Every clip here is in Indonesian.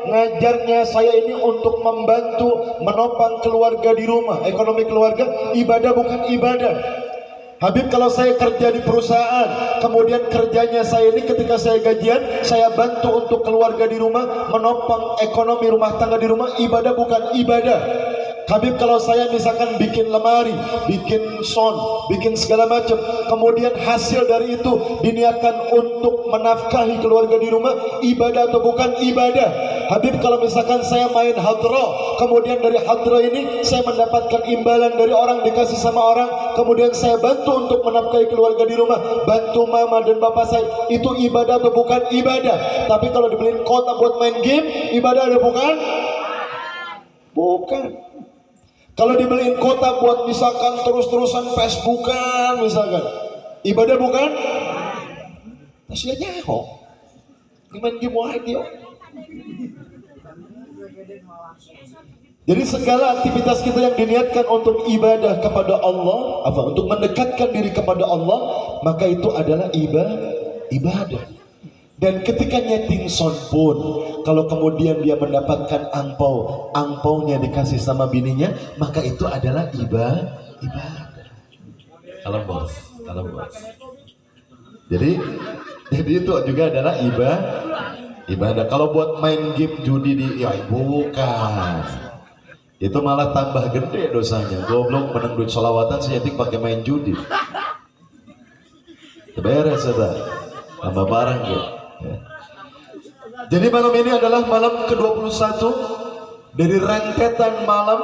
ngajarnya saya ini untuk membantu menopang keluarga di rumah, ekonomi keluarga. Ibadah bukan ibadah. Habib, kalau saya kerja di perusahaan, kemudian kerjanya saya ini ketika saya gajian, saya bantu untuk keluarga di rumah, menopang ekonomi rumah tangga di rumah, ibadah bukan ibadah. Habib, kalau saya misalkan bikin lemari, bikin sound, bikin segala macam, kemudian hasil dari itu diniatkan untuk menafkahi keluarga di rumah, ibadah atau bukan ibadah? Habib, kalau misalkan saya main hadroh, kemudian dari hadroh ini saya mendapatkan imbalan dari orang, dikasih sama orang, kemudian saya bantu untuk menafkahi keluarga di rumah, bantu mama dan bapak saya, itu ibadah atau bukan ibadah? Tapi kalau dibeliin kota buat main game, ibadah atau bukan? Bukan. Kalau dibeliin kota buat misalkan terus-terusan Facebookan misalkan, ibadah bukan? Tasya nyaho, main game aja. Jadi segala aktivitas kita yang diniatkan untuk ibadah kepada Allah, untuk mendekatkan diri kepada Allah, maka itu adalah ibadah. Dan ketika nyeting sound pun, kalau kemudian dia mendapatkan angpaunya dikasih sama bininya, maka itu adalah ibadah. Kalau bos. Jadi itu juga adalah ibadah. Kalau buat main game judi ya bukan. Itu malah tambah gede dosanya. Goblok menang duit sholawatan sih nyeting pakai main judi. Beres sudah. Tambah barang ya. Jadi malam ini adalah malam ke-21 dari rentetan malam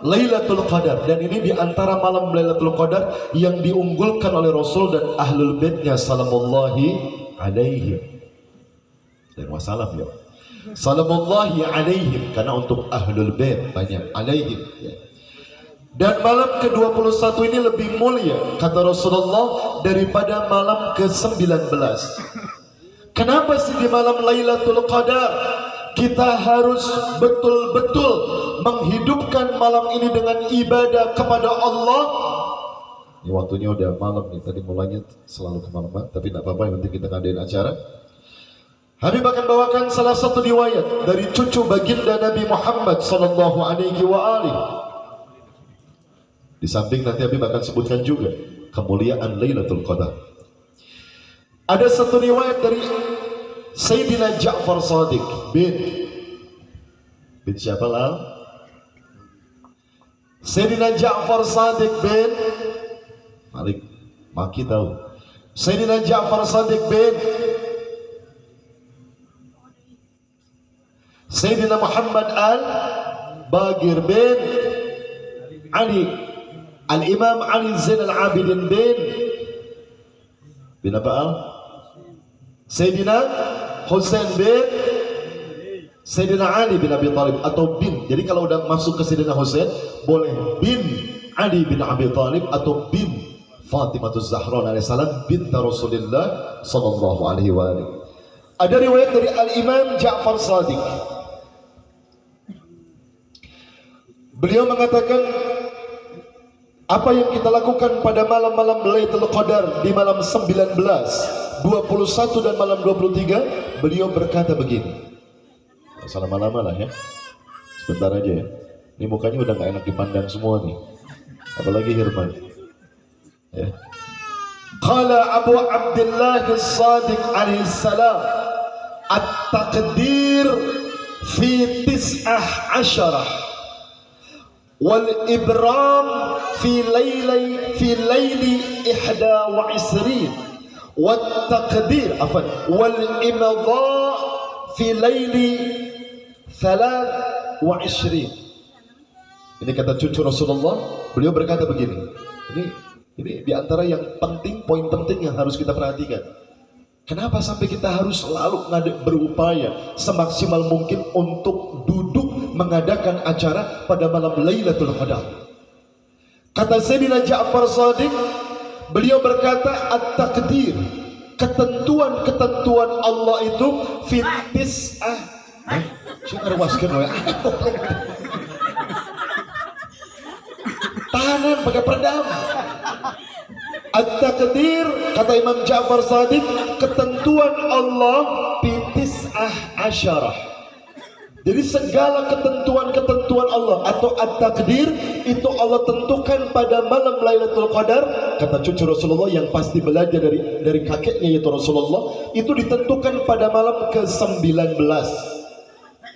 Lailatul Qadar, dan ini diantara malam Lailatul Qadar yang diunggulkan oleh Rasul dan Ahlul Baitnya salamullahi alaihim. Dan wassalam ya. Salamullahi alaihim, karena untuk Ahlul Bait banyak alaihim ya. Dan malam ke-21 ini lebih mulia kata Rasulullah daripada malam ke-19. Kenapa sih di malam Lailatul Qadar kita harus betul-betul menghidupkan malam ini dengan ibadah kepada Allah? Ini waktunya udah malam nih, tadi mulainya selalu kemalaman, tapi tidak apa-apa, yang penting kita ngadain acara. Habib akan bawakan salah satu riwayat dari cucu baginda Nabi Muhammad sallallahu alaihi wa alihi. Di samping nanti Habib akan sebutkan juga kemuliaan Lailatul Qadar. Ada satu riwayat dari Sayyidina Ja'far Shadiq bin siapa lah? Sayyidina Ja'far Shadiq bin Malik Maki tahu. Sayyidina Ja'far Shadiq bin Sayyidina Muhammad al-Bagir bin Ali, Al-Imam Ali Zain al-Abidin bin apa al? Sayyidina Husain bin Sayyidina Ali bin Abi Thalib, atau bin. Jadi kalau udah masuk ke Sayyidina Husain boleh bin Ali bin Abi Thalib atau bin Fatimah Zahra alaihissalam binta Rasulullah sallallahu alaihi wa alihi. Ada riwayat dari Al-Imam Ja'far Shadiq. Beliau mengatakan, apa yang kita lakukan pada malam-malam Lailatul Qadar di malam 19, 21 dan malam 23, beliau berkata begini. Salam lama lah ya. Sebentar aja ya. Ini mukanya udah gak enak dipandang semua nih. Apalagi Hirman. Ya. Qala Abu Abdullah As-Sadiq alaihi salam, at-taqdir fi 19 wal ibram fi layli 21 والتقدير والإمضاء في ليل 23. Ini kata cucu Rasulullah. Beliau berkata begini. Ini diantara yang penting, poin penting yang harus kita perhatikan. Kenapa sampai kita harus selalu berupaya semaksimal mungkin untuk duduk mengadakan acara pada malam Lailatul Qadar? Kata Sayyidina Ja'far Shadiq, beliau berkata, at-taqdir, ketentuan-ketentuan Allah itu fitis tahanan pakai peredam. At-taqdir, kata Imam Ja'far Shadiq, ketentuan Allah fitis Jadi segala ketentuan-ketentuan Allah atau at-takdir itu Allah tentukan pada malam Lailatul Qadar. Kata cucu Rasulullah yang pasti belajar dari kakeknya yaitu Rasulullah, itu ditentukan pada malam ke-19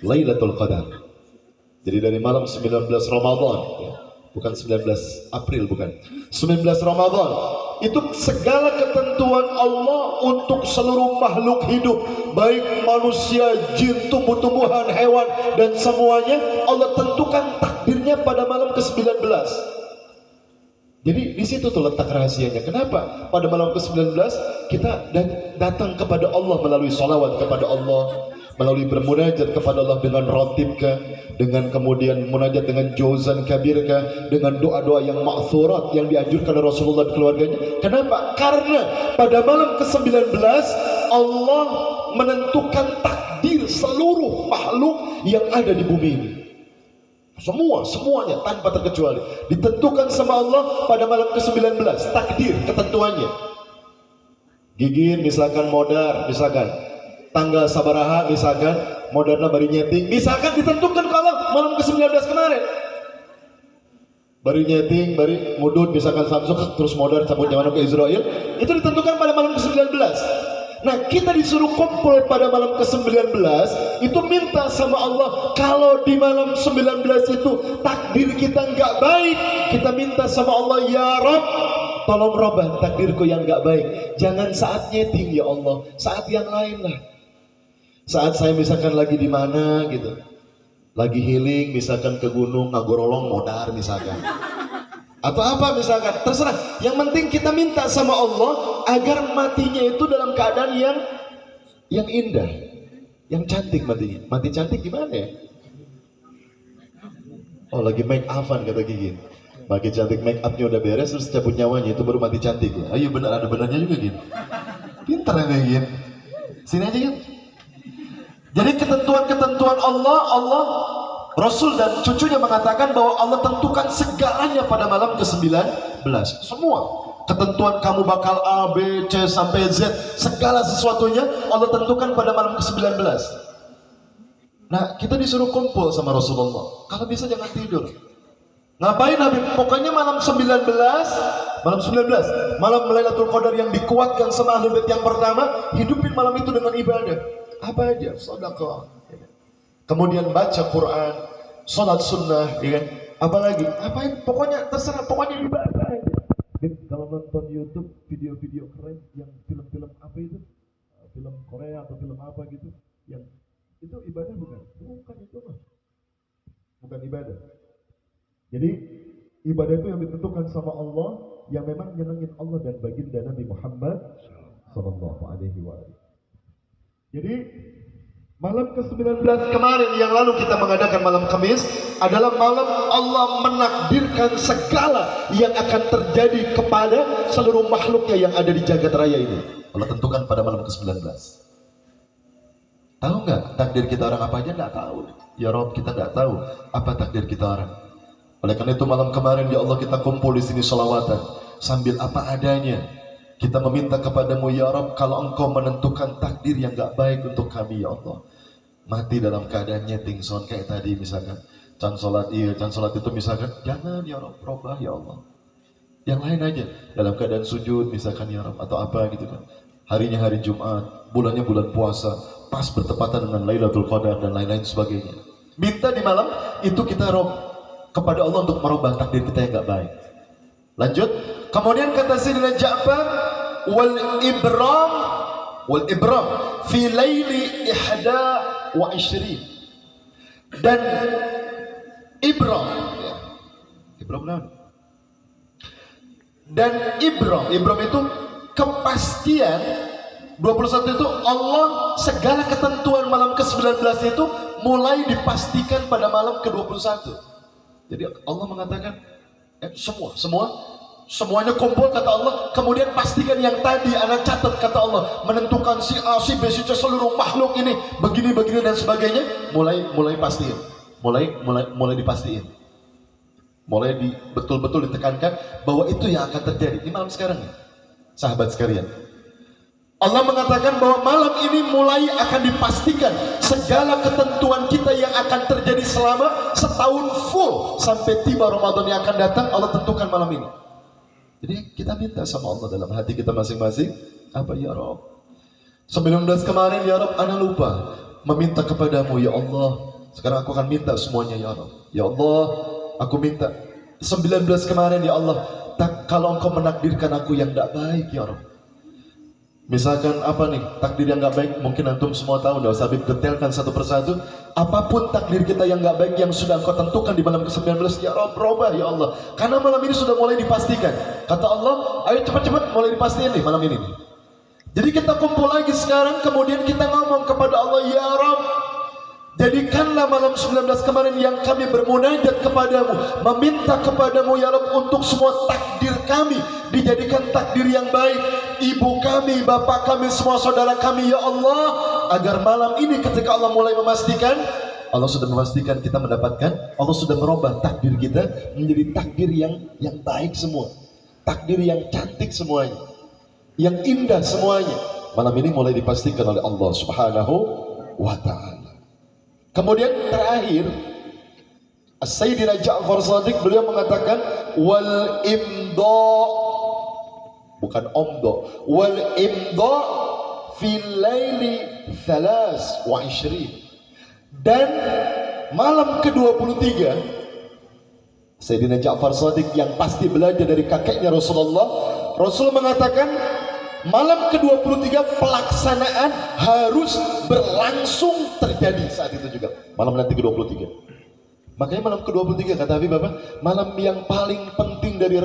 Lailatul Qadar. Jadi dari malam 19 Ramadan, ya, bukan 19 April, bukan 19 Ramadan. Itu segala ketentuan Allah untuk seluruh makhluk hidup, baik manusia, jin, tumbuh-tumbuhan, hewan, dan semuanya Allah tentukan takdirnya pada malam ke-19. Jadi di situ tuh letak rahasianya. Kenapa pada malam ke-19 kita datang kepada Allah melalui sholawat kepada Allah, melalui bermunajat kepada Allah dengan rotibkah, dengan kemudian munajat dengan jawzan kabirkah, dengan doa-doa yang ma'thurat yang dianjurkan oleh Rasulullah dan keluarganya. Kenapa? Karena pada malam ke-19 Allah menentukan takdir seluruh makhluk yang ada di bumi ini. Semuanya tanpa terkecuali ditentukan sama Allah pada malam ke-19, takdir ketentuannya. Gigin misalkan modar, misalkan tanggal sabaraha, misalkan moderna bari nyeting, misalkan ditentukan kalau malam ke-19 kemarin bari nyeting, bari mudud, misalkan Samsung terus modar cabut nyawana ke Israel, itu ditentukan pada malam ke-19. Nah kita disuruh kumpul pada malam ke-19 itu minta sama Allah, kalau di malam 19 itu takdir kita nggak baik, kita minta sama Allah, ya Rabb tolong robah takdirku yang nggak baik, jangan saat nyeting ya Allah, saat yang lain lah. Saat saya misalkan lagi di mana gitu, lagi healing, misalkan ke gunung ngagorolong modar misalkan, atau apa misalkan, terserah. Yang penting kita minta sama Allah agar matinya itu dalam keadaan yang indah, yang cantik matinya. Mati cantik gimana ya? Oh lagi make up-an kata Gigi. Makin cantik make upnya udah beres terus cabut nyawanya, itu baru mati cantik ya. Ayo benar, ada benarnya juga Gin. Pintar ya Gin. Sini aja Gin. Jadi ketentuan-ketentuan Allah, Rasul dan cucunya mengatakan bahwa Allah tentukan segalanya pada malam ke-19. Semua ketentuan kamu bakal A, B, C sampai Z, segala sesuatunya Allah tentukan pada malam ke-19. Nah kita disuruh kumpul sama Rasulullah, kalau bisa jangan tidur. Ngapain Nabi? Pokoknya malam 19, malam Lailatul Qadar yang dikuatkan sama Ahlul Bait yang pertama, hidupin malam itu dengan ibadah. Apa aja, sedekah, kemudian baca Quran, sholat sunnah, ya kan? Apalagi, apain? Pokoknya terserah, pokoknya ibadah aja. Kalau nonton YouTube video-video keren, yang film-film apa itu, film Korea atau film apa gitu, yang itu ibadah bukan? Bukan itu mah, bukan ibadah. Jadi ibadah itu yang ditentukan sama Allah, yang memang nyenengin Allah dan baginda Nabi Muhammad Sallallahu Alaihi Wasallam. Jadi malam ke-19 kemarin yang lalu kita mengadakan malam Kamis adalah malam Allah menakdirkan segala yang akan terjadi kepada seluruh makhluknya yang ada di jagat raya ini. Allah tentukan pada malam ke-19. Tahu nggak takdir kita orang apa aja? Nggak tahu. Ya Rob, kita nggak tahu apa takdir kita orang. Oleh karena itu malam kemarin ya Allah kita kumpul di sini sholawatan sambil apa adanya. Kita meminta kepadamu ya Rabb, kalau engkau menentukan takdir yang gak baik untuk kami ya Allah, mati dalam keadaan nyeting sound kayak tadi misalkan, can sholat itu misalkan, jangan ya Rabb, robah ya Allah. Yang lain aja, dalam keadaan sujud misalkan ya Rabb, atau apa gitu kan. Harinya hari Jumat, bulannya bulan puasa, pas bertepatan dengan Lailatul Qadar dan lain-lain sebagainya. Minta di malam itu kita Rabb kepada Allah untuk merubah takdir kita yang gak baik. Lanjut, kemudian kata Sayyidina Ja'far, wal ibram fi laili 21, dan ibram ya. Dan ibram itu kepastian 21 itu Allah seggala ketentuan malam ke-19 itu mulai dipastikan pada malam ke-21. Jadi Allah mengatakan semuanya kumpul kata Allah, kemudian pastikan yang tadi anak catat kata Allah, menentukan si A, si B, si C, seluruh makhluk ini begini dan sebagainya, mulai pastiin, mulai dipastiin, mulai betul-betul ditekankan bahwa itu yang akan terjadi di malam sekarang ya, sahabat sekalian. Allah mengatakan bahwa malam ini mulai akan dipastikan segala ketentuan kita yang akan terjadi selama setahun full sampai tiba Ramadan yang akan datang. Allah tentukan malam ini. Jadi kita minta sama Allah dalam hati kita masing-masing. Apa ya Rabb? 19 kemarin ya Rabb, ana lupa meminta kepadamu ya Allah. Sekarang aku akan minta semuanya ya Rabb. Ya Allah, aku minta 19 kemarin ya Allah, kalau engkau menakdirkan aku yang tidak baik ya Rabb. Misalkan apa nih, takdir yang gak baik, mungkin antum semua tahu, gak usah detailkan satu persatu. Apapun takdir kita yang gak baik yang sudah engkau tentukan di malam ke-19, ya Rabb, berubah ya Allah. Karena malam ini sudah mulai dipastikan. Kata Allah, ayo cepat-cepat mulai dipastikan nih malam ini. Jadi kita kumpul lagi sekarang, kemudian kita ngomong kepada Allah, ya Rabb, jadikanlah malam 19 kemarin yang kami bermunajat kepadamu, meminta kepadamu ya Rabb untuk semua takdir kami dijadikan takdir yang baik. Ibu kami, bapak kami, semua saudara kami ya Allah, agar malam ini ketika Allah mulai memastikan, Allah sudah memastikan kita mendapatkan, Allah sudah merubah takdir kita menjadi takdir yang baik semua, takdir yang cantik semuanya, yang indah semuanya. Malam ini mulai dipastikan oleh Allah Subhanahu wa ta'ala. Kemudian terakhir, Sayyidina Ja'far Shadiq beliau mengatakan wal imda, bukan omdo, wal imda fil laili 23, dan malam ke-23 Sayyidina Ja'far Shadiq yang pasti belajar dari kakeknya Rasulullah, Rasul mengatakan malam ke-23 pelaksanaan harus berlangsung terjadi saat itu juga, malam nanti ke-23. Makanya malam ke-23 kata Habib Bapak, malam yang paling penting dari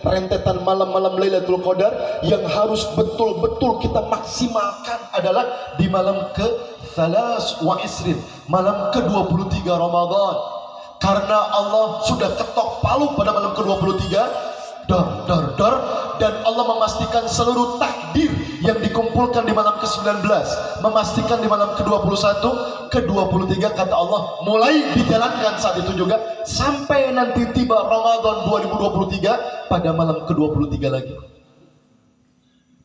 rentetan malam-malam Lailatul Qadar yang harus betul-betul kita maksimalkan adalah di malam ke-23, malam ke-23 Ramadan. Karena Allah sudah ketok palu pada malam ke-23, dar, dan Allah memastikan seluruh takdir yang dikumpulkan di malam ke-19, memastikan di malam ke-21, ke-23 kata Allah mulai dijalankan saat itu juga sampai nanti tiba Ramadan 2023 pada malam ke-23 lagi.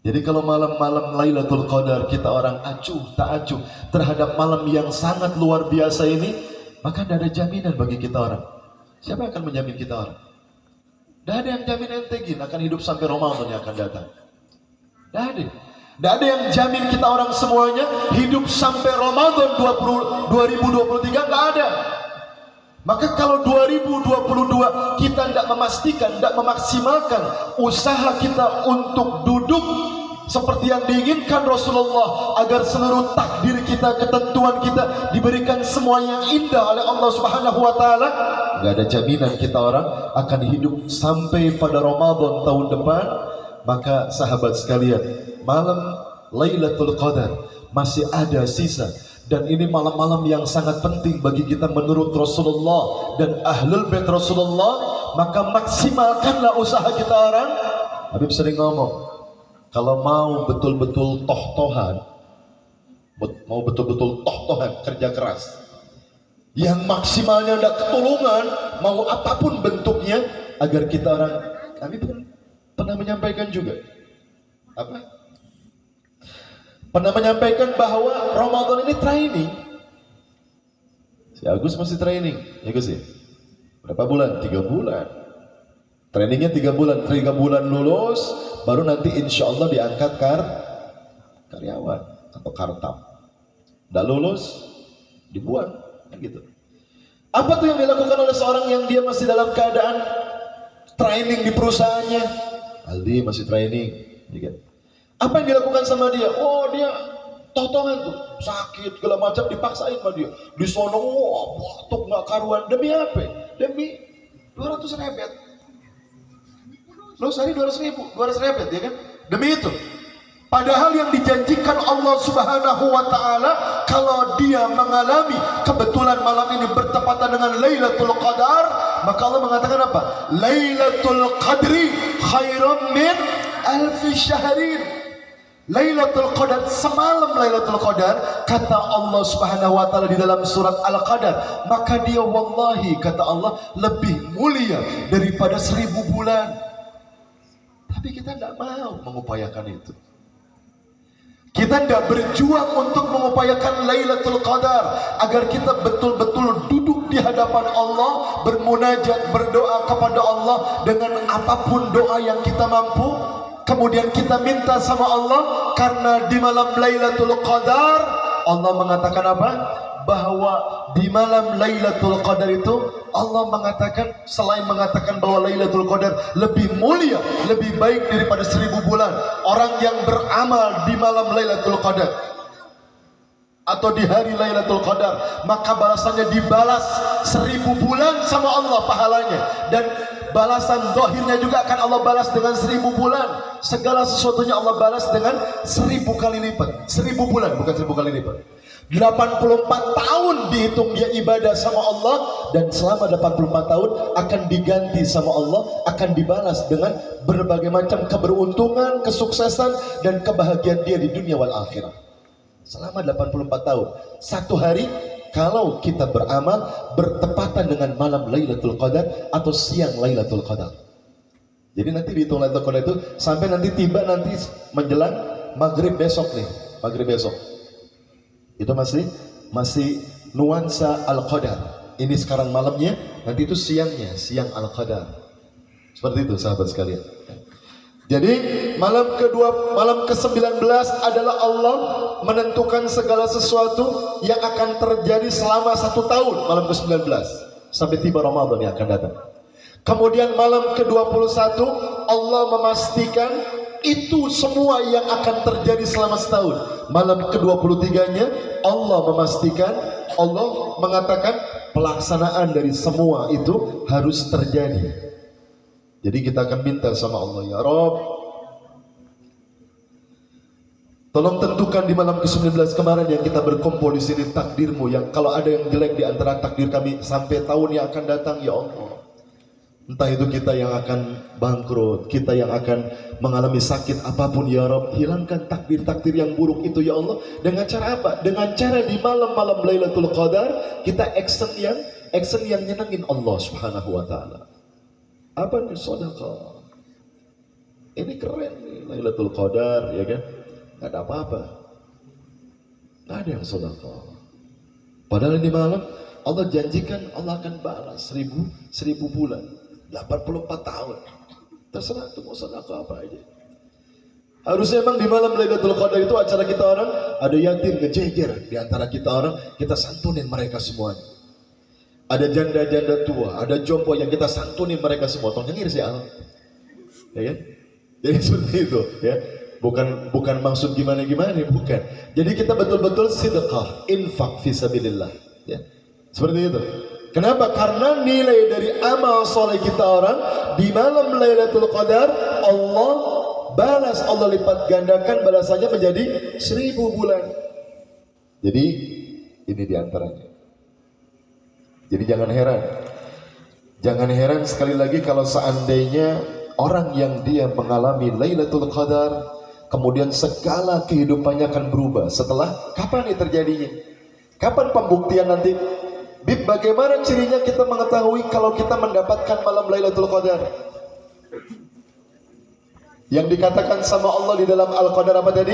Jadi kalau malam-malam Lailatul Qadar kita orang acuh tak acuh terhadap malam yang sangat luar biasa ini, maka tidak ada jaminan bagi kita orang. Siapa yang akan menjamin kita orang? Tidak ada yang jamin ente gini akan hidup sampai Ramadan yang akan datang. Tidak ada. Tidak ada yang jamin kita orang semuanya hidup sampai Ramadan 2023. Tidak ada. Maka kalau 2022 kita tidak memastikan, tidak memaksimalkan usaha kita untuk duduk seperti yang diinginkan Rasulullah, agar seluruh takdir kita, ketentuan kita diberikan semua yang indah oleh Allah Subhanahu wa ta'ala, gak ada jaminan kita orang akan hidup sampai pada Ramadan tahun depan. Maka sahabat sekalian, malam Lailatul Qadar masih ada sisa, dan ini malam-malam yang sangat penting bagi kita menurut Rasulullah dan Ahlul Bait Rasulullah. Maka maksimalkanlah usaha kita orang. Habib sering ngomong, kalau mau betul-betul toh-tohan, kerja keras, yang maksimalnya tidak ketulungan, mau apapun bentuknya, agar kita orang, kami pernah menyampaikan juga, pernah menyampaikan bahwa Ramadan ini training. Si Agus masih training, ya Gus ya? Berapa bulan? 3 bulan. Trainingnya 3 bulan, 3 bulan lulus, baru nanti insya Allah diangkat karyawan atau kartam. Udah lulus, dibuang, gitu. Apa tuh yang dilakukan oleh seorang yang dia masih dalam keadaan training di perusahaannya? Aldi masih training, gitu. Apa yang dilakukan sama dia? Oh, dia totongan tuh, sakit segala macam, dipaksain sama dia. Di sono, batuk nggak karuan. Demi apa? Demi 200 rebet. Lo sehari 200 rebet, ya kan? Demi itu. Padahal yang dijanjikan Allah Subhanahu wa ta'ala, kalau dia mengalami kebetulan malam ini bertepatan dengan Lailatul Qadar, maka Allah mengatakan apa? Lailatul Qadri khairum min alfi syahrin. Lailatul Qadar, semalam Lailatul Qadar, kata Allah Subhanahu wa ta'ala di dalam surat Al-Qadar, maka dia wallahi, kata Allah, lebih mulia daripada 1000 bulan. Tapi kita tidak mau mengupayakan itu. Kita tidak berjuang untuk mengupayakan Lailatul Qadar agar kita betul-betul duduk di hadapan Allah, bermunajat, berdoa kepada Allah dengan apapun doa yang kita mampu. Kemudian kita minta sama Allah karena di malam Lailatul Qadar Allah mengatakan apa? Bahwa di malam Lailatul Qadar itu Allah mengatakan, selain mengatakan bahwa Lailatul Qadar lebih mulia, lebih baik daripada 1000 bulan, orang yang beramal di malam Lailatul Qadar atau di hari Lailatul Qadar maka balasannya dibalas 1000 bulan sama Allah pahalanya, dan balasan zahirnya juga akan Allah balas dengan 1000 bulan. Segala sesuatunya Allah balas dengan 1000 kali lipat. 1000 bulan, bukan 1000 kali lipat. 84 tahun dihitung dia ibadah sama Allah, dan selama 84 tahun akan diganti sama Allah, akan dibalas dengan berbagai macam keberuntungan, kesuksesan, dan kebahagiaan dia di dunia wal akhirah. Selama 84 tahun, satu hari kalau kita beramal bertepatan dengan malam Lailatul Qadar atau siang Lailatul Qadar. Jadi nanti dihitung Lailatul Qadar itu sampai nanti tiba nanti menjelang maghrib besok nih, maghrib besok. Itu masih nuansa Al-Qadar. Ini sekarang malamnya, nanti itu siangnya, siang Al-Qadar. Seperti itu sahabat sekalian. Jadi malam ke-19 adalah Allah menentukan segala sesuatu yang akan terjadi selama 1 tahun, malam ke-19 sampai tiba Ramadan yang akan datang. Kemudian malam ke-21 Allah memastikan itu semua yang akan terjadi selama setahun. Malam ke-23-nya Allah memastikan, Allah mengatakan pelaksanaan dari semua itu harus terjadi. Jadi kita akan minta sama Allah, ya Rabb, tolong tentukan di malam ke-19 kemarin yang kita berkumpul di sini takdirmu, yang kalau ada yang jelek di antara takdir kami sampai tahun yang akan datang, ya Allah. Entah itu kita yang akan bangkrut, kita yang akan mengalami sakit apapun, ya Rabb, hilangkan takdir-takdir yang buruk itu, ya Allah. Dengan cara apa? Dengan cara di malam-malam Lailatul Qadar kita action yang nyenengin Allah Subhanahu wa taala. Apa nih? Sedekah. Ini keren nih Lailatul Qadar, ya kan? Gak ada apa-apa, gak ada yang sedekah. Padahal ini malam Allah janjikan Allah akan balas 1000 bulan, 84 tahun. Terserah tuh mau sedekah apa aja. Harusnya emang di malam Lailatul Qadar itu acara kita orang, ada yatim ngejejer di antara kita orang, kita santunin mereka semuanya. Ada janda-janda tua, ada jompo yang kita santunin mereka semua. Tolong nyengir sih Allah, ya kan? Jadi seperti itu, ya. Bukan maksud gimana-gimana, bukan. Jadi kita betul-betul sedekah, infak fisabilillah, ya. Seperti itu. Kenapa? Karena nilai dari amal soleh kita orang di malam Lailatul Qadar Allah balas, Allah lipat gandakan balasannya menjadi 1000 bulan. Jadi ini diantaranya. Jadi jangan heran sekali lagi kalau seandainya orang yang dia mengalami Lailatul Qadar kemudian segala kehidupannya akan berubah. Setelah kapan ini terjadinya? Kapan pembuktian nanti? Bagaimana cirinya kita mengetahui kalau kita mendapatkan malam Lailatul Qadar? Yang dikatakan sama Allah di dalam Al-Qadar apa tadi?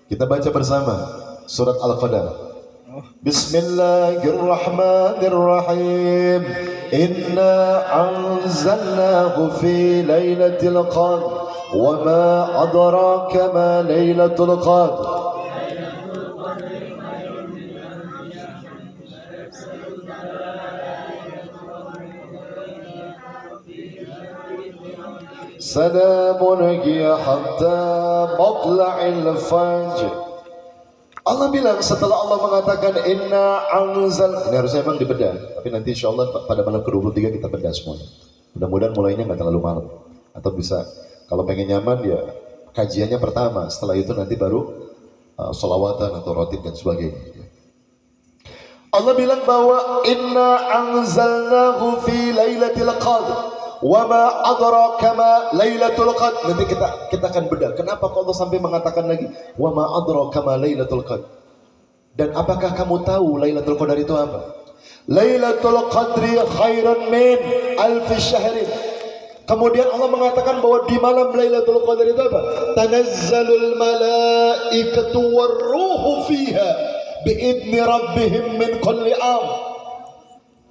Kita baca bersama surat Al-Qadar. Bismillahirrahmanirrahim. Inna anzalnahu fi lailatul qadr wa ma adraka ma lailatul qadr. Salamun hiya hatta matla'il fajr. Allah bilang setelah Allah mengatakan inna anzal, ini harusnya memang dibedah, tapi nanti insya Allah pada malam ke-23 kita bedah semuanya. Mudah-mudahan mulainya nggak terlalu malam, atau bisa kalau pengen nyaman ya kajiannya pertama, setelah itu nanti baru sholawatan atau rotib dan sebagainya. Allah bilang bahwa inna anzalnahu fi lailatul qadr wa ma adraka ma lailatul qadr. Nanti kita akan bedah kenapa Allah sampai mengatakan lagi wa ma adraka ma lailatul qadr. Dan apakah kamu tahu Lailatul Qadar itu apa? Lailatul Qadri khairan min alf syahrin. Kemudian Allah mengatakan bahwa di malam Lailatul Qadar itu apa? Tanazzalul malaikatu warruhu fiha biidni rabbihim min kulli am.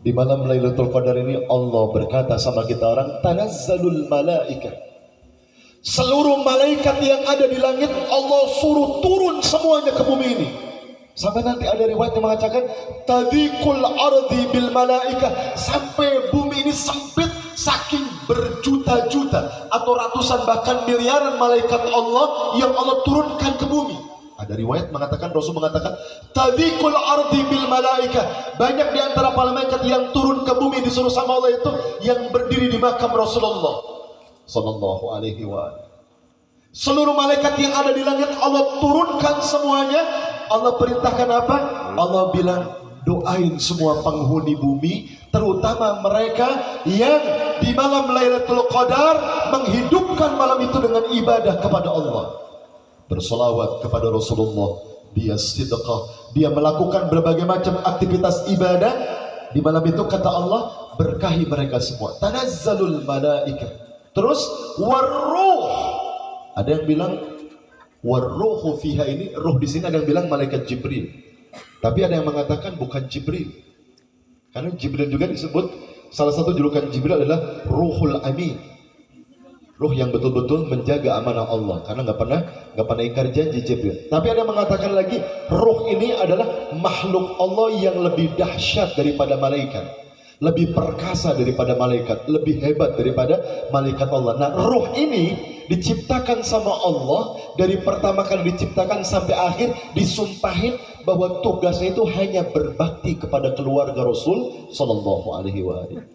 Di malam Lailatul Qadar ini Allah berkata sama kita orang, tanazzalul malaika. Seluruh malaikat yang ada di langit Allah suruh turun semuanya ke bumi ini. Sampai nanti ada riwayat yang mengatakan tadhiqul ardi bil malaika, sampai bumi ini sempit saking berjuta-juta atau ratusan bahkan miliaran malaikat Allah yang Allah turunkan ke bumi. Ada riwayat mengatakan, Rasul mengatakan tadhiqul ardi bil malaika, banyak di antara para malaikat yang turun ke bumi disuruh sama Allah itu yang berdiri di makam Rasulullah sallallahu alaihi wa. Seluruh malaikat yang ada di langit Allah turunkan semuanya. Allah perintahkan apa? Allah bilang doain semua penghuni bumi, terutama mereka yang di malam Lailatul Qadar menghidupkan malam itu dengan ibadah kepada Allah, bersolawat kepada Rasulullah, dia sedekah, dia melakukan berbagai macam aktivitas ibadah di malam itu. Kata Allah, berkahi mereka semua. Tanazzalul malaika. Terus warruh, ada yang bilang warruhu fiha, ini ruh di sini ada yang bilang malaikat Jibril. Tapi ada yang mengatakan bukan Jibril. Karena Jibril juga disebut, salah satu julukan Jibril adalah Ruhul Amin. Ruh yang betul-betul menjaga amanah Allah, karena nggak pernah ingkar janji Jibril. Tapi ada yang mengatakan lagi, ruh ini adalah makhluk Allah yang lebih dahsyat daripada malaikat, lebih perkasa daripada malaikat, lebih hebat daripada malaikat Allah. Nah, ruh ini diciptakan sama Allah, dari pertama kali diciptakan sampai akhir disumpahin bahwa tugasnya itu hanya berbakti kepada keluarga Rasul sallallahu alaihi wasallam.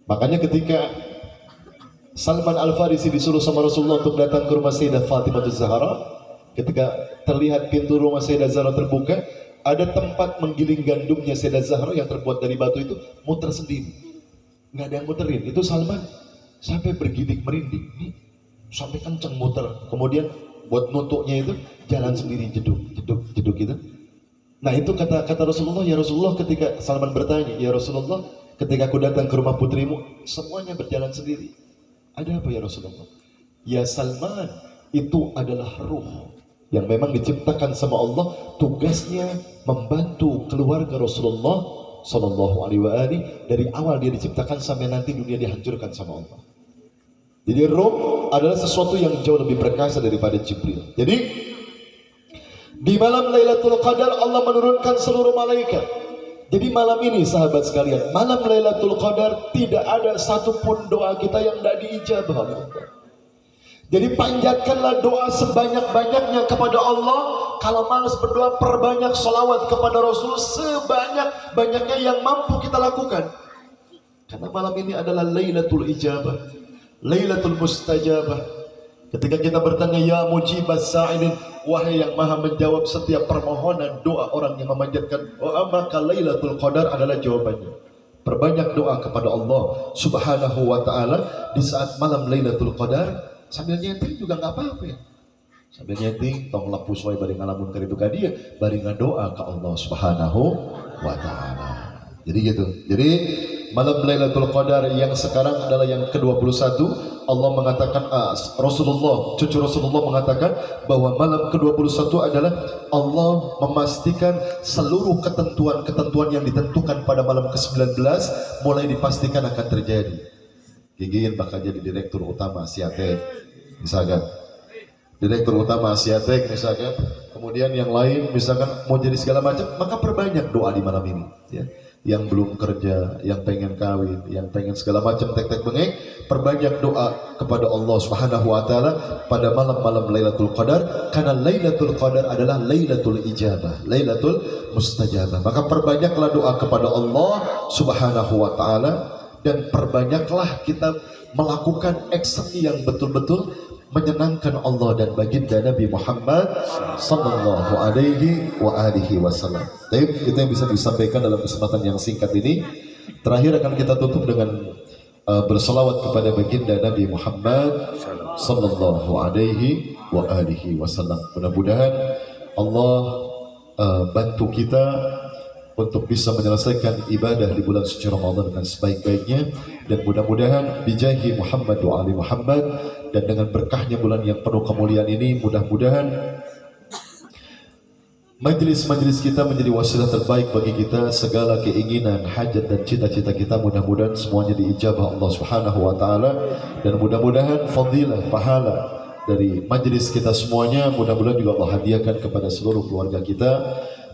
Makanya ketika Salman Al-Farisi disuruh sama Rasulullah untuk datang ke rumah Sayyidah Fatimah Az-Zahra, ketika terlihat pintu rumah Sayyidah Zahra terbuka, ada tempat menggiling gandumnya Sayyidah Zahra yang terbuat dari batu itu muter sendiri, nggak ada yang muterin. Itu Salman sampai bergidik merinding, sampai kenceng muter. Kemudian buat nutuknya itu jalan sendiri, jeduk gitu. Nah itu kata Rasulullah, ya Rasulullah, ketika Salman bertanya, ya Rasulullah, ketika aku datang ke rumah putrimu semuanya berjalan sendiri, ada apa ya Rasulullah? Ya Salman, itu adalah ruh yang memang diciptakan sama Allah, tugasnya membantu keluarga Rasulullah sallallahu alaihi wasallam dari awal dia diciptakan sampai nanti dunia dihancurkan sama Allah. Jadi ruh adalah sesuatu yang jauh lebih perkasa daripada Jibril. Jadi di malam Lailatul Qadar Allah menurunkan seluruh malaikat. Jadi malam ini sahabat sekalian, malam Lailatul Qadar tidak ada satupun doa kita yang tidak diijabah Allah. Jadi panjatkanlah doa sebanyak-banyaknya kepada Allah. Kalau malas berdoa, perbanyak salawat kepada Rasul sebanyak-banyaknya yang mampu kita lakukan. Karena malam ini adalah Lailatul Ijabah, Lailatul Mustajabah. Ketika kita bertanya, ya mujibas sa'ilin, wahai yang maha menjawab setiap permohonan doa orang yang memanjatkan doa, maka Lailatul Qadar adalah jawabannya. Perbanyak doa kepada Allah subhanahu wa ta'ala di saat malam Lailatul Qadar. Sambil nyeting juga nggak apa-apa ya. Sambil nyeting, tong lepus wae bari ngalamun ka ditu ka dia, bari ngadoa ke Allah subhanahu wa ta'ala. Jadi gitu. Jadi malam Lailatul Qadar yang sekarang adalah yang ke-21. Allah mengatakan, Rasulullah, cucu Rasulullah mengatakan bahwa malam ke-21 adalah Allah memastikan seluruh ketentuan-ketentuan yang ditentukan pada malam ke-19 mulai dipastikan akan terjadi. Gigin bakal jadi direktur utama Asiatek, misalkan. Direktur utama Asiatek, misalkan. Kemudian yang lain, misalkan mau jadi segala macam, maka perbanyak doa di malam ini. Ya. Yang belum kerja, yang pengen kawin, yang pengen segala macam tek-tek bengek, perbanyak doa kepada Allah Subhanahu wa taala pada malam-malam Lailatul Qadar, karena Lailatul Qadar adalah Lailatul Ijabah, Lailatul Mustajabah. Maka perbanyaklah doa kepada Allah Subhanahu wa taala dan perbanyaklah kita melakukan action yang betul-betul menyenangkan Allah dan baginda Nabi Muhammad sallallahu alaihi wasallam. Itu yang bisa disampaikan dalam kesempatan yang singkat ini. Terakhir akan kita tutup dengan berselawat kepada baginda Nabi Muhammad sallallahu alaihi wasallam. Mudah-mudahan Allah bantu kita untuk bisa menyelesaikan ibadah di bulan suci Ramadan dengan sebaik-baiknya, dan mudah-mudahan bijahi Muhammad wa ali Muhammad, dan dengan berkahnya bulan yang penuh kemuliaan ini, mudah-mudahan majelis-majelis kita menjadi wasilah terbaik bagi kita. Segala keinginan, hajat dan cita-cita kita mudah-mudahan semuanya diijabah Allah Subhanahu wa taala, dan mudah-mudahan fadilah pahala dari majelis kita semuanya mudah-mudahan juga Allah hadiahkan kepada seluruh keluarga kita,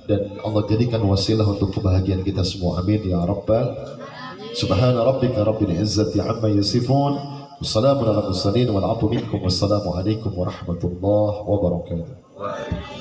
dan Allah jadikan wasilah untuk kebahagiaan kita semua. Amin ya rabbal. Subhana rabbika rabbil izzati amma yasifun, wassalamun ala mursalin, wal 'afwu minkum, wassalamu alaikum warahmatullahi wabarakatuh.